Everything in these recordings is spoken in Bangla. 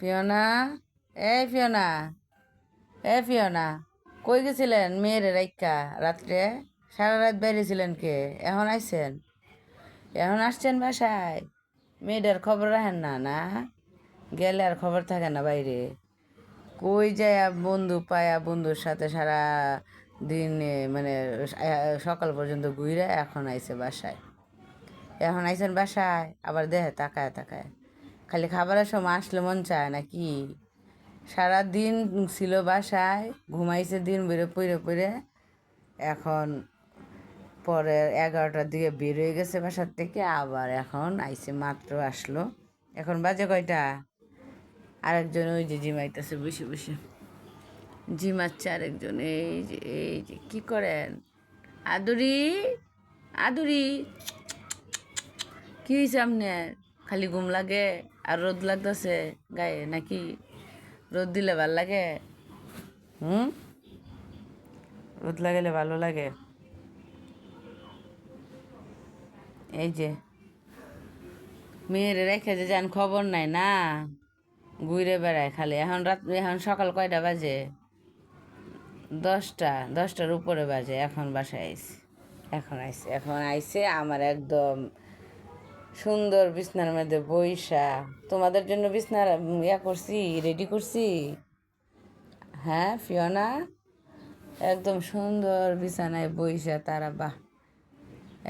ফিওনা, ফিওনা, ফিওনা, কই গেছিলেন মেয়ের রাইকা রাত্রে? সারা রাত বেরিয়েছিলেন কে? এখন আইছেন? এখন আসছেন বাসায়? মেয়েটার খবর রাখেন না না? গেলে আর খবর থাকে না বাইরে? কই যায় বন্ধু পায়া বন্ধুর সাথে সারা দিন মানে সকাল পর্যন্ত ঘুরে এখন আইছে বাসায়। এখন আইছেন বাসায় আবার দেহে তাকায় তাকায় খালি খাবারের সময় আসলে মন চায় নাকি? সারা দিন ছিল বাসায়, ঘুমাইছে দিন বেরো পড়ে পড়ে। এখন পরে 11টার দিকে বের হয়ে গেছে বাসার থেকে, আবার এখন আইছে মাত্র আসলো। এখন বাজে কয়টা? আরেকজন ওই যে জিমাইতেছে বসে বসে, জিমাচ্ছে আরেকজন। এই যে কী করেন? আদুরি, আদুরি, কী হয়েছে আপনার? খালি ঘুম লাগে আর রোদ লাগতেছে গায়ে নাকি? রোদ দিলে ভাল লাগে? রোদ লাগালে ভালো লাগে? এই যে মেয়ের রেখে যে যান খবর নাই না, ঘুরে বেড়ায় খালি। এখন সকাল কয়টা বাজে? 10টার উপরে বাজে। এখন বাসায় আইসি, এখন আইসে আমার একদম সুন্দর বিছনার মধ্যে বইসা তোমাদের জন্য বিছনার করছি, রেডি করছি। হ্যাঁ ফিওনা, একদম সুন্দর বিছানায় বইসা তারা বাহ,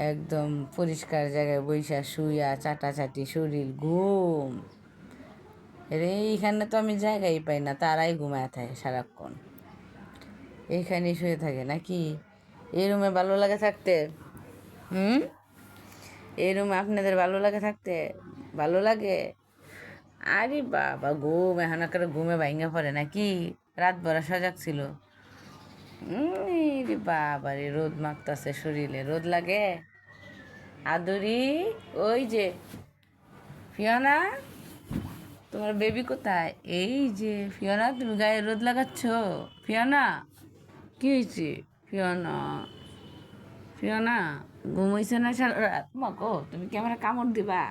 একদম পরিষ্কার জায়গায় বইসা শুইয়া চাটাচাটি শরীর ঘুম। রে এইখানে তো আমি জায়গাই পাই না, তারাই ঘুমায় থাকে সারাক্ষণ, এইখানেই শুয়ে থাকে নাকি? এই রুমে ভালো লাগে থাকতে? এই রুমে আপনাদের ভালো লাগে থাকতে? ভালো লাগে? আরে বাবা, ঘুম এখন একটা ঘুমে ভাঙা পড়ে নাকি? রাত ভরা সজাগ ছিল। রে বাবা রে, রোদ মাখতাছে শরীরে, রোদ লাগে? আদুরি, ওই যে ফিওনা, তোমার বেবি কোথায়? এই যে ফিওনা, তুমি গায়ে রোদ লাগাচ্ছ? ফিওনা, কি হয়েছে? ফিওনা, ফিওনা, ঘুমাইছে না সারা রাত? মাগো, তুমি কি আমার কামড় দিবা?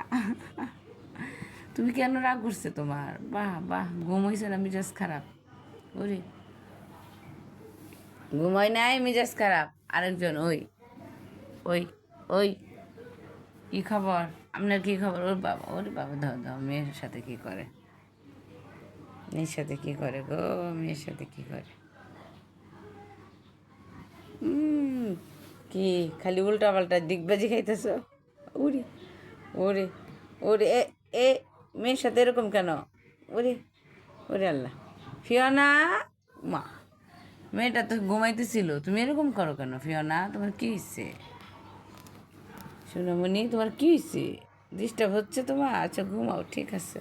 তুমি কেন রাগ করছে তোমার? বাহ বাহ, ঘুমাইছে না, মিজাজ খারাপ? ওরে, ঘুমাই নাই, মিজাজ খারাপ। আরেকজন ওই ওই ওই কি খবর? আপনার কি খবর? ওর বাবা, ওরে বাবা, দাও দাও, মেয়ের সাথে কি করে? মেয়ের সাথে কি করে গো? মেয়ের সাথে কি করে? কি খালি উল্টা পাল্টা দিগবাজি খাইতেছ? ওরে, ওরে, ওরে, এ মেয়ের সাথে এরকম কেন? ওরে, ওরে আল্লাহ, ফিওনা, মা, মেয়েটা তো ঘুমাইতেছিল, তুমি এরকম করো কেন? ফিওনা, তোমার কি হয়েছে? সোনামণি, তোমার কি হয়েছে? ডিস্টার্ব হচ্ছে তোমার? আচ্ছা ঘুমাও, ঠিক আছে।